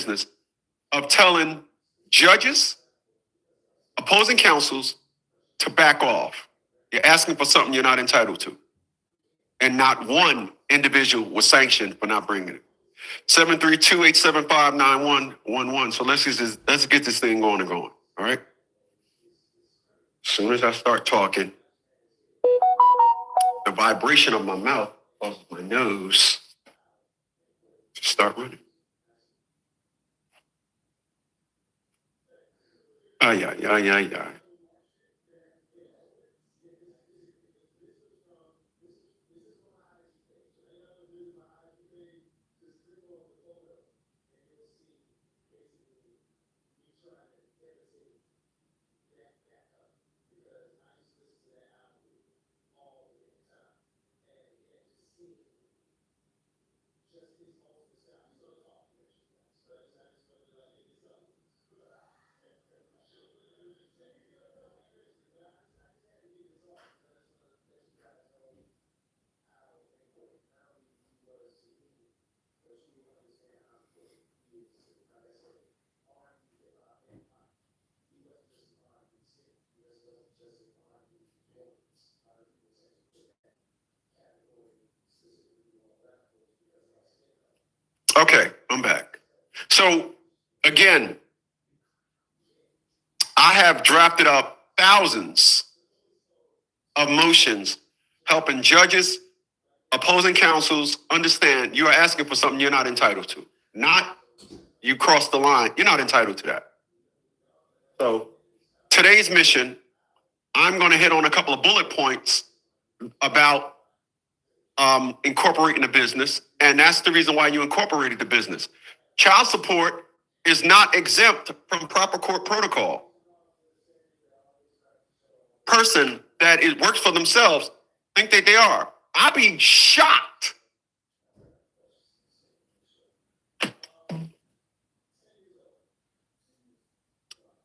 business of telling judges, opposing counsels to back off. You're asking for something you're not entitled to. And not one individual was sanctioned for not bringing it. 732-875-9111. So let's get this thing going and going. All right. As soon as I start talking, the vibration of my mouth causes my nose to start running. Ay, ay, ay, ay, ay. Okay, I'm back. So again, I have drafted up thousands of motions helping judges, opposing counsels understand you are asking for something you're not entitled to. Not you crossed the line. You're not entitled to that. So today's mission, I'm going to hit on a couple of bullet points about incorporating a business. And that's the reason why you incorporated the business. Child support is not exempt from proper court protocol. Person that works for themselves think that they are. I'd be shocked.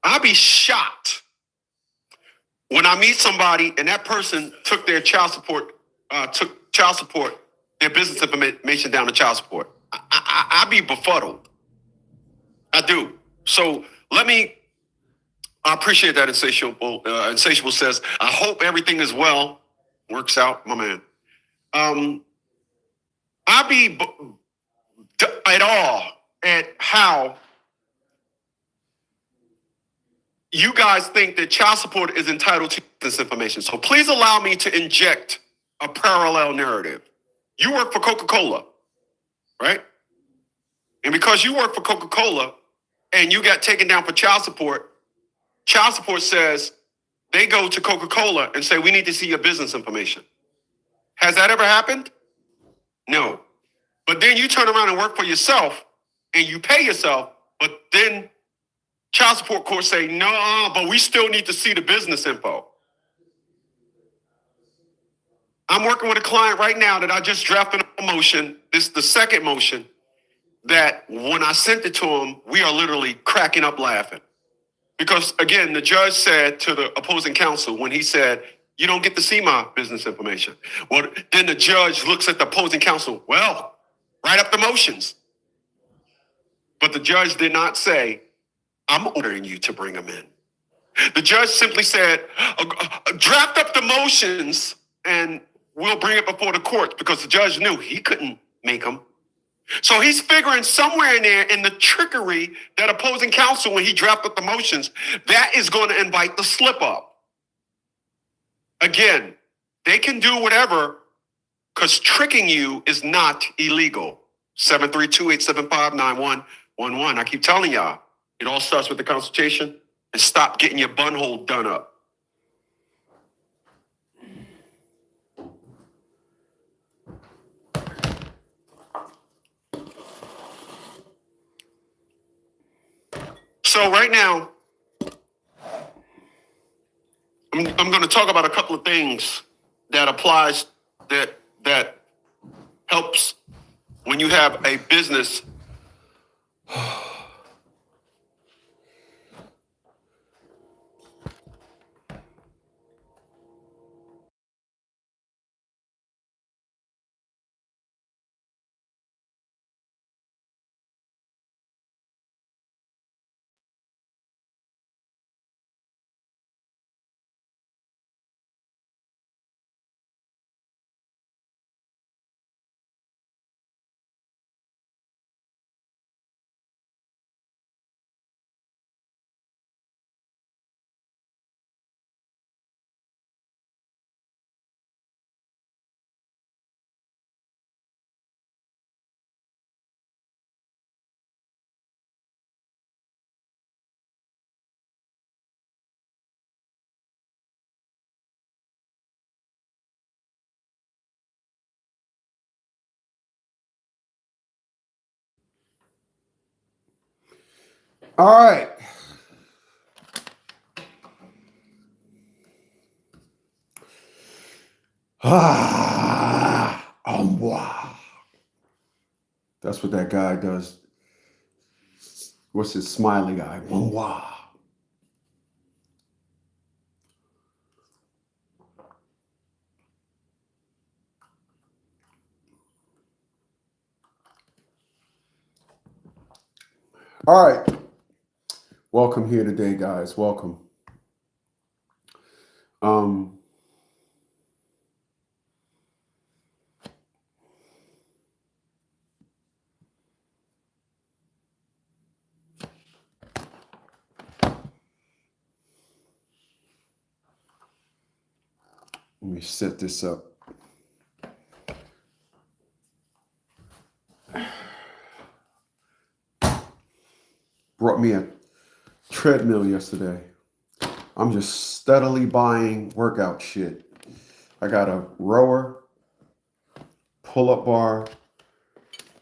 I'd be shocked when I meet somebody and that person took their child support, their business information down to child support. I'd be befuddled. I do. So I appreciate that Insatiable. Insatiable says, I hope everything is well. Works out, my man. I'd be at awe at how you guys think that child support is entitled to this information. So please allow me to inject a parallel narrative. You work for Coca-Cola, right? And because you work for Coca-Cola and you got taken down for child support says they go to Coca-Cola and say, we need to see your business information. Has that ever happened? No. But then you turn around and work for yourself and you pay yourself, but then child support courts say, no, but we still need to see the business info. I'm working with a client right now that I just drafted a motion. This is the second motion that when I sent it to him, we are literally cracking up laughing. Because again, the judge said to the opposing counsel when he said, you don't get to see my business information. Well, then the judge looks at the opposing counsel, well, write up the motions. But the judge did not say, I'm ordering you to bring them in. The judge simply said, draft up the motions and we'll bring it before the courts, because the judge knew he couldn't make them. So he's figuring somewhere in there in the trickery that opposing counsel, when he drafted the motions, that is going to invite the slip up. Again, they can do whatever because tricking you is not illegal. 732-875-9111. I keep telling y'all, it all starts with the consultation, and stop getting your bunhole done up. So right now, I'm going to talk about a couple of things that applies, that helps when you have a business All right. Wow. That's what that guy does. What's his smiley guy? Wow. All right. Welcome here today, guys. Welcome. Let me set this up. Brought me a treadmill yesterday. I'm just steadily buying workout shit. I got a rower, pull-up bar,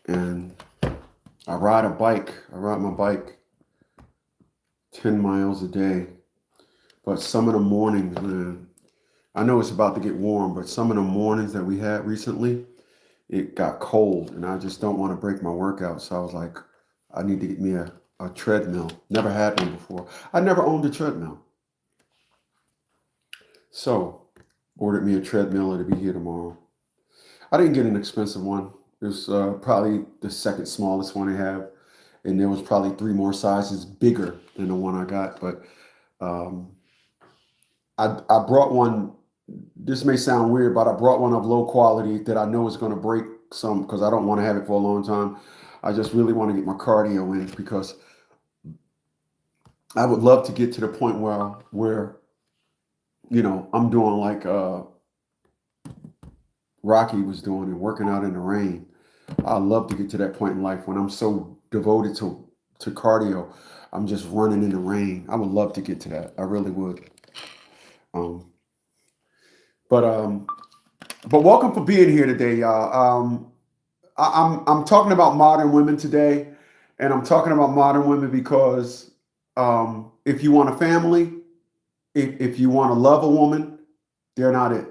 and I ride a bike. I ride my bike 10 miles a day. But some of the mornings, man, I know it's about to get warm, but some of the mornings that we had recently, it got cold, and I just don't want to break my workout. So I was like, I need to get me a treadmill. Never had one before. I never owned a treadmill. So ordered me a treadmill. It'll be here tomorrow. I didn't get an expensive one. It was probably the second smallest one they have. And there was probably 3 more sizes bigger than the one I got. But I brought one. This may sound weird, but I brought one of low quality that I know is going to break some because I don't want to have it for a long time. I just really want to get my cardio in because I would love to get to the point where you know, I'm doing like Rocky was doing and working out in the rain. I love to get to that point in life when I'm so devoted to cardio. I'm just running in the rain. I would love to get to that. I really would. But welcome for being here today, y'all. I'm talking about modern women today, and I'm talking about modern women because if you want a family, if you want to love a woman, they're not it.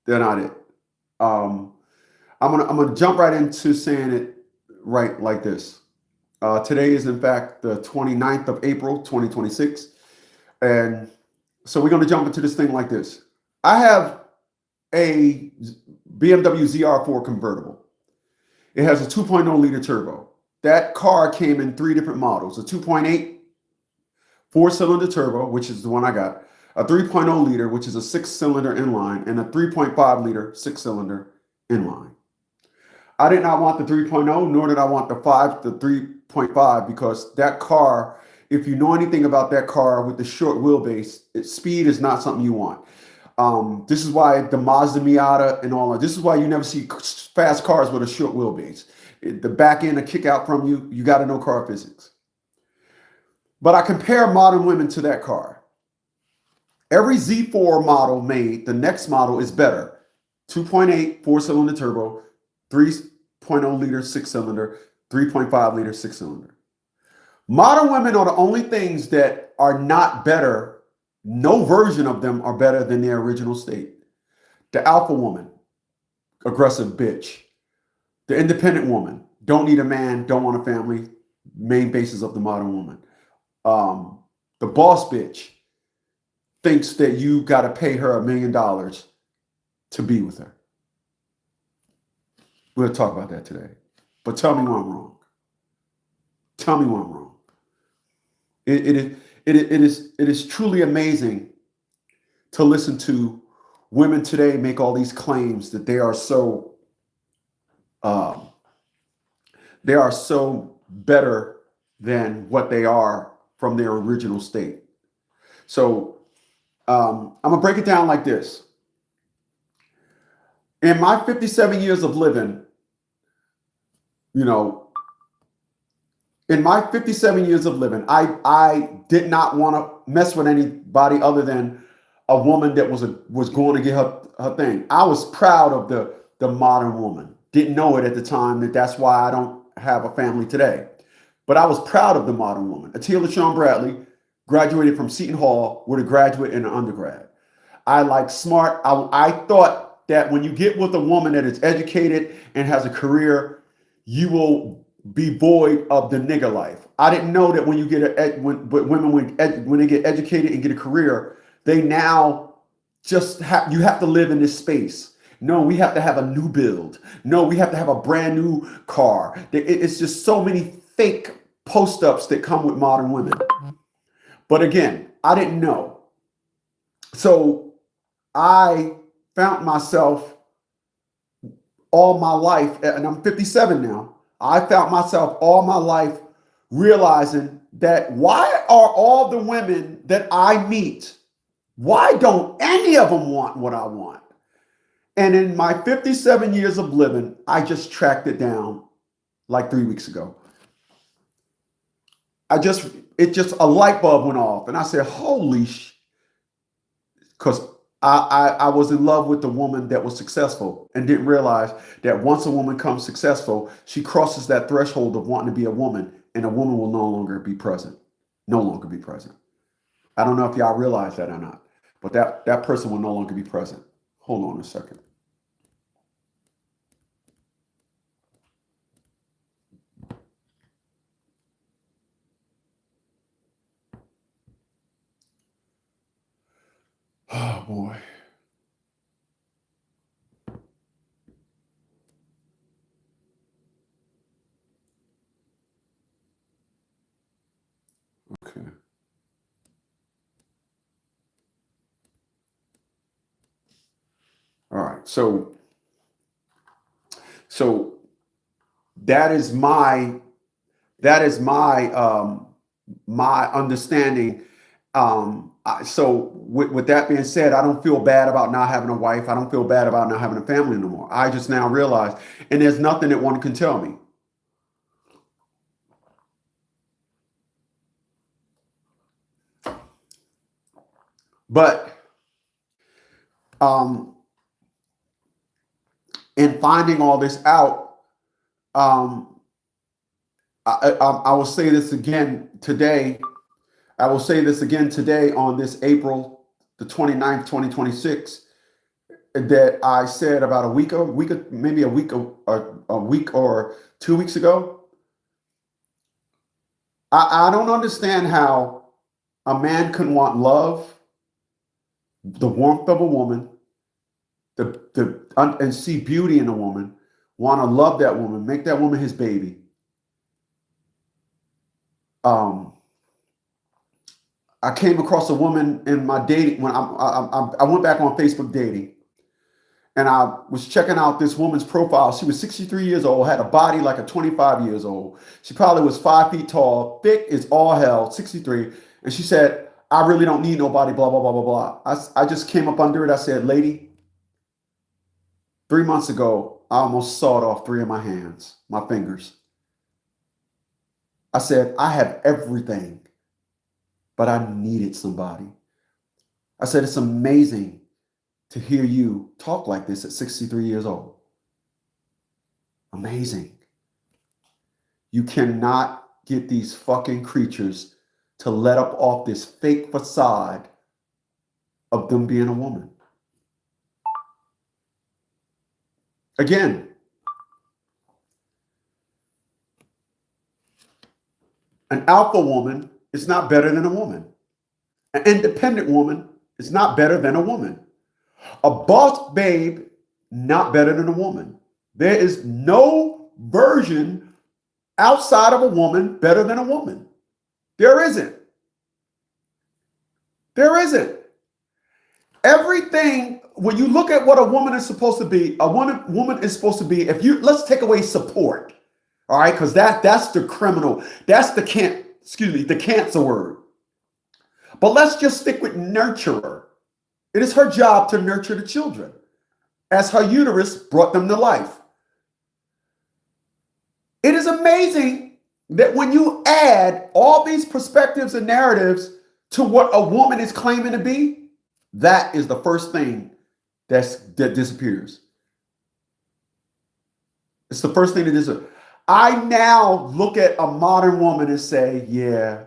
They're not it. I'm gonna jump right into saying it right like this. Today is in fact the 29th of April, 2026, and so we're gonna jump into this thing like this. I have a BMW ZR4 convertible. It has a 2.0 liter turbo. That car came in 3 different models: a 2.8 4-cylinder turbo, which is the one I got, a 3.0 liter, which is a 6-cylinder inline, and a 3.5 liter 6-cylinder inline. I did not want the 3.0, nor did I want the 3.5, because that car, if you know anything about that car with the short wheelbase, speed is not something you want. This is why the Mazda Miata and all that, this is why you never see fast cars with a short wheelbase. The back end will kick out from you. You got to know car physics. But I compare modern women to that car. Every Z4 model made, the next model is better. 2.8 4-cylinder turbo, 3.0 liter 6-cylinder, 3.5 liter 6-cylinder. Modern women are the only things that are not better. No version of them are better than their original state. The alpha woman, aggressive bitch. The independent woman, don't need a man, don't want a family, main basis of the modern woman. The boss bitch thinks that you got to pay her $1 million to be with her. We'll talk about that today. But tell me why I'm wrong. Tell me why I'm wrong. It is truly amazing to listen to women today make all these claims that they are so better than what they are from their original state. So I'm gonna break it down like this. In my 57 years of living, you know, I did not want to mess with anybody other than a woman that was going to get her thing. I was proud of the modern woman. Didn't know it at the time. That's why I don't have a family today. but I was proud of the modern woman. Atia LaShawn Bradley graduated from Seton Hall with a graduate and an undergrad. I like smart. I thought that when you get with a woman that is educated and has a career, you will be void of the nigger life. I didn't know that when you get when they get educated and get a career, they now just you have to live in this space. No, we have to have a new build. No, we have to have a brand new car. It's just so many fake post-ups that come with modern women. But again, I didn't know. So I found myself all my life, and I'm 57 now. I found myself all my life realizing that why are all the women that I meet, why don't any of them want what I want? And in my 57 years of living, I just tracked it down like 3 weeks ago. It just a light bulb went off, and I said, "Holy sh!" Because I was in love with the woman that was successful and didn't realize that once a woman becomes successful, she crosses that threshold of wanting to be a woman, and a woman will no longer be present. No longer be present. I don't know if y'all realize that or not, but that person will no longer be present. Hold on a second. Oh boy. Okay. All right. So that is my my understanding. So with that being said, I don't feel bad about not having a wife. I don't feel bad about not having a family no more. I just now realize, and there's nothing that one can tell me. But in finding all this out, I will say this again today. I will say this again today on this April the 29th, 2026, that I said about a week or 2 weeks ago. I don't understand how a man can want love, the warmth of a woman, and see beauty in a woman, want to love that woman, make that woman his baby. I came across a woman in my dating when I went back on Facebook dating, and I was checking out this woman's profile. She was 63 years old, had a body like a 25 years old. She probably was 5 feet tall, thick as all hell, 63. And she said, "I really don't need nobody, blah, blah, blah, blah, blah." I just came up under it. I said, "Lady, 3 months ago, I almost sawed off 3 of my hands, my fingers." I said, "I have everything, but I needed somebody." I said, "It's amazing to hear you talk like this at 63 years old. Amazing. You cannot get these fucking creatures to let up off this fake facade of them being a woman." Again, an alpha woman is not better than a woman. An independent woman is not better than a woman. A boss babe, not better than a woman. There is no version outside of a woman better than a woman. There isn't. There isn't. Everything, when you look at what a woman is supposed to be, woman is supposed to be, let's take away support, all right? Because that's the criminal, that's the cancer word. But let's just stick with nurturer. It is her job to nurture the children as her uterus brought them to life. It is amazing that when you add all these perspectives and narratives to what a woman is claiming to be, that is the first thing that disappears. It's the first thing that disappears. I now look at a modern woman and say, yeah,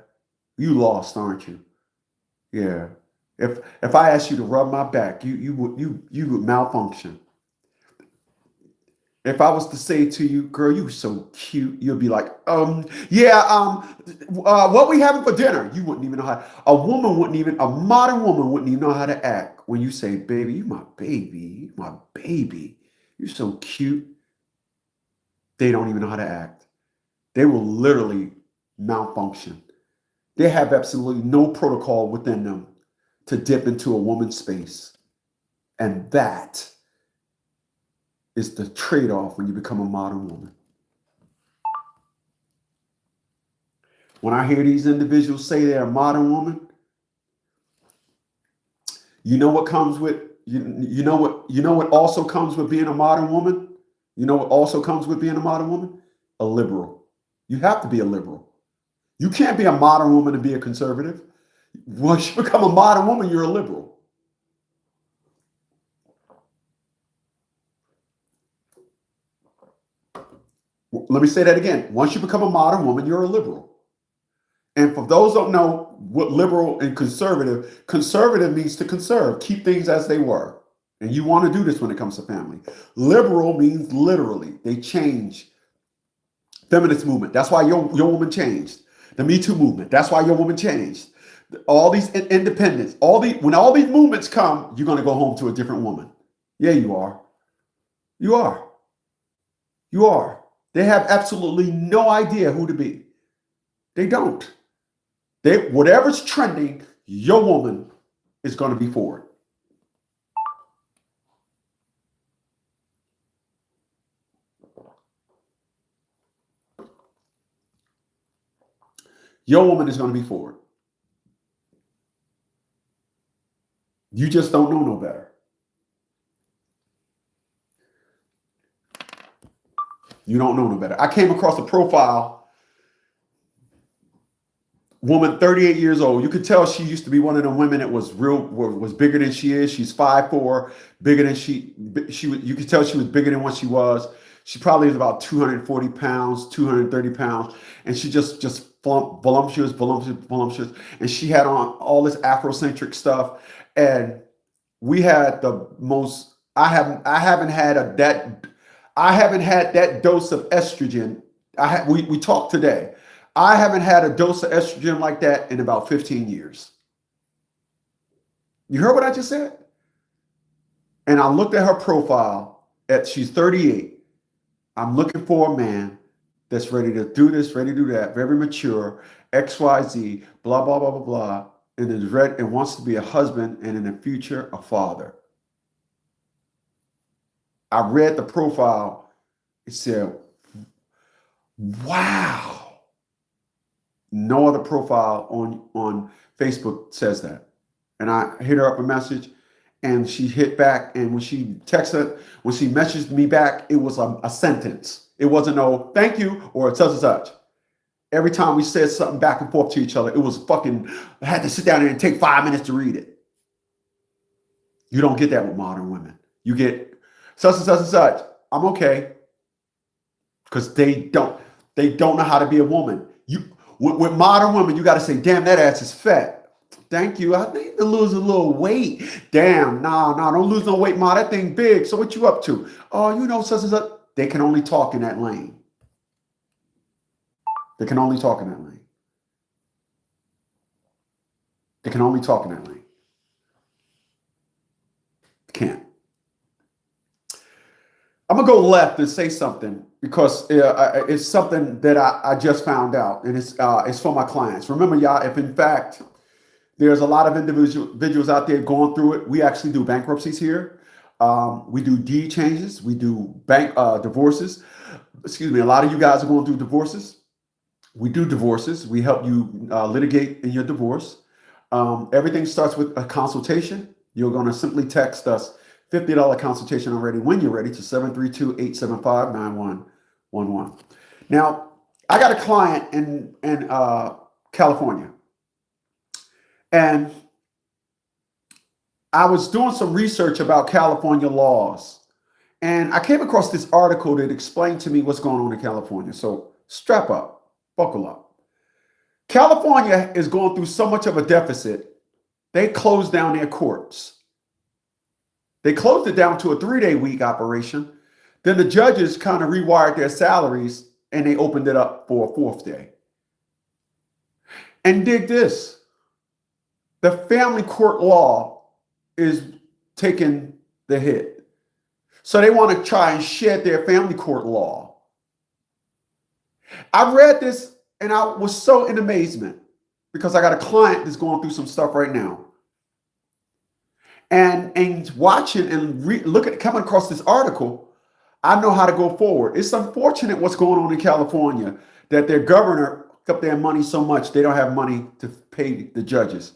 you lost, aren't you? Yeah. If I asked you to rub my back, you would malfunction. If I was to say to you, girl, you so cute, you'll be like, yeah, what we having for dinner? You wouldn't even know how. A modern woman wouldn't even know how to act when you say, baby, you my baby, you're so cute. They don't even know how to act. They will literally malfunction. They have absolutely no protocol within them to dip into a woman's space. And that is the trade-off when you become a modern woman. When I hear these individuals say they're a modern woman, you know what comes with you know what also comes with being a modern woman? You know what also comes with being a modern woman? A liberal. You have to be a liberal. You can't be a modern woman and be a conservative. Once you become a modern woman, you're a liberal. Let me say that again. Once you become a modern woman, you're a liberal. And for those who don't know what liberal and conservative means to conserve, keep things as they were. And you want to do this when it comes to family. Liberal means literally, they change. Feminist movement, that's why your woman changed. The Me Too movement, that's why your woman changed. All these independents, when all these movements come, you're going to go home to a different woman. Yeah, you are. You are. You are. They have absolutely no idea who to be. They don't. Whatever's trending, your woman is going to be for it. Your woman is going to be for it. You just don't know no better. You don't know no better. I came across a profile, woman, 38 years old. You could tell she used to be one of them women that was bigger than she is. She's 5'4", bigger than you could tell she was bigger than what she was. She probably is about 240 pounds, 230 pounds. And she just voluptuous. And she had on all this Afrocentric stuff. And we had the most, I haven't had that dose of estrogen. We talked today. I haven't had a dose of estrogen like that in about 15 years. You heard what I just said? And I looked at her profile. She's 38. I'm looking for a man that's ready to do this, ready to do that, very mature, XYZ, blah, blah, blah, blah, blah, and is ready and wants to be a husband and in the future, a father. I read the profile. It said, wow. No other profile on Facebook says that. And I hit her up a message and she hit back. And when she messaged me back, it was a sentence. It wasn't no thank you or such and such. Every time we said something back and forth to each other, it was I had to sit down there and take 5 minutes to read it. You don't get that with modern women. You get such and such and such. I'm okay. Because they don't know how to be a woman. With modern women, you got to say, damn, that ass is fat. Thank you. I need to lose a little weight. Damn, nah, don't lose no weight, ma. That thing big. So what you up to? Oh, such and such. They can only talk in that lane. They can only talk in that lane. They can only talk in that lane. Can't. I'm going to go left and say something because it's something that I just found out, and it's for my clients. Remember, y'all, if in fact there's a lot of individuals out there going through it, we actually do bankruptcies here. We do deed changes. We do divorces. Excuse me. A lot of you guys are going through divorces. We do divorces. We help you litigate in your divorce. Everything starts with a consultation. You're going to simply text us $50 consultation already when you're ready to 732-875-9111. Now, I got a client in California, and I was doing some research about California laws, And I came across this article that explained to me what's going on in California. So strap up, buckle up. California is going through so much of a deficit, they closed down their courts. They closed it down to a 3-day week operation. Then the judges kind of rewired their salaries and they opened it up for a 4th day. And dig this, the family court law is taking the hit. So they want to try and shed their family court law. I read this and I was so in amazement because I got a client that's going through some stuff right now. And watching and coming across this article, I know how to go forward. It's unfortunate what's going on in California, that their governor up their money so much they don't have money to pay the judges.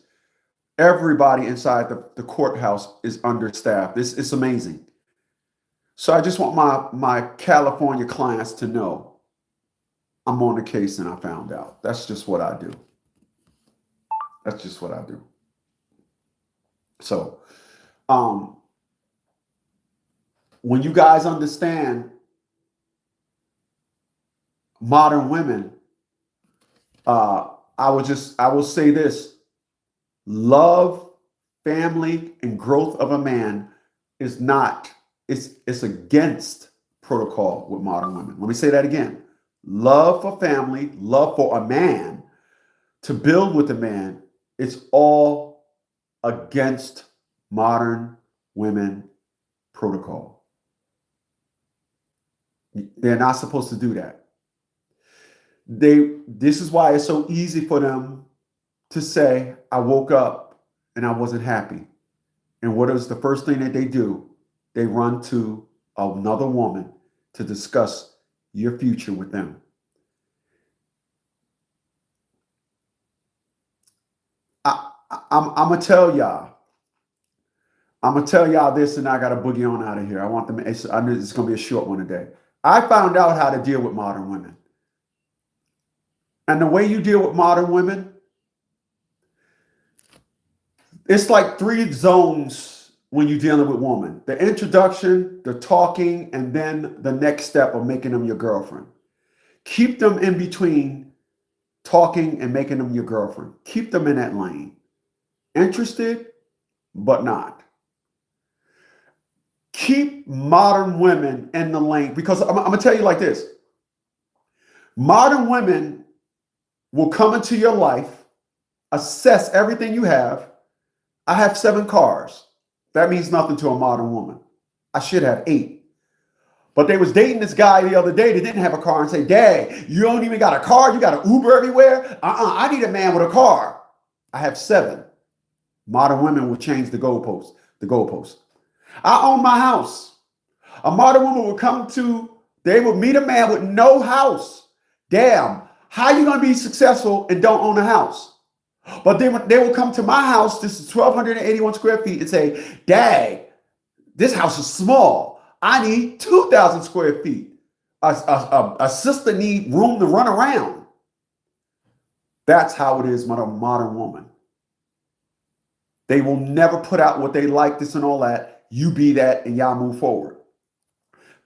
Everybody inside the courthouse is understaffed. It's amazing. So I just want my California clients to know I'm on the case and I found out. That's just what I do. That's just what I do. So when you guys understand modern women, I will say this: love, family, and growth of a man is not, it's against protocol with modern women. Let me say that again. Love for family, love for a man, to build with a man, it's all against modern women protocol. They're not supposed to do that. This is why it's so easy for them to say, I woke up and I wasn't happy. And what is the first thing that they do? They run to another woman to discuss your future with them. I'm gonna tell y'all. I'm gonna tell y'all this, and I gotta boogie on out of here. I know it's gonna be a short one today. I found out how to deal with modern women. And the way you deal with modern women, it's like 3 zones when you're dealing with women: the introduction, the talking, and then the next step of making them your girlfriend. Keep them in between talking and making them your girlfriend. Keep them in that lane. Interested, but not. Keep modern women in the lane, because I'm going to tell you like this. Modern women will come into your life, assess everything you have. I have 7 cars. That means nothing to a modern woman. I should have 8. But they was dating this guy the other day that didn't have a car and say, Dad, you don't even got a car? You got an Uber everywhere? I need a man with a car. I have 7. Modern women will change the goalpost. I own my house. A modern woman would they would meet a man with no house. Damn, how you going to be successful and don't own a house? But they will come to my house, this is 1,281 square feet, and say, Dad, this house is small. I need 2,000 square feet. A sister need room to run around. That's how it is with a modern woman. They will never put out what they like, this and all that. You be that and y'all move forward.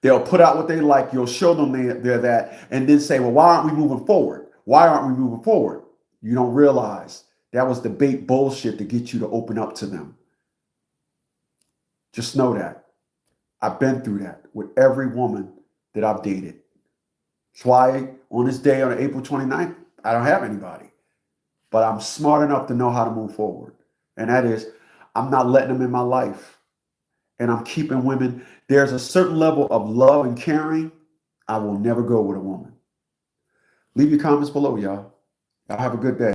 They'll put out what they like. You'll show them they're that, and then say, well, why aren't we moving forward? Why aren't we moving forward? You don't realize that was the bait bullshit to get you to open up to them. Just know that. I've been through that with every woman that I've dated. That's why on this day, on April 29th, I don't have anybody. But I'm smart enough to know how to move forward. And that is, I'm not letting them in my life. And I'm keeping women. There's a certain level of love and caring. I will never go with a woman. Leave your comments below, y'all. Y'all have a good day.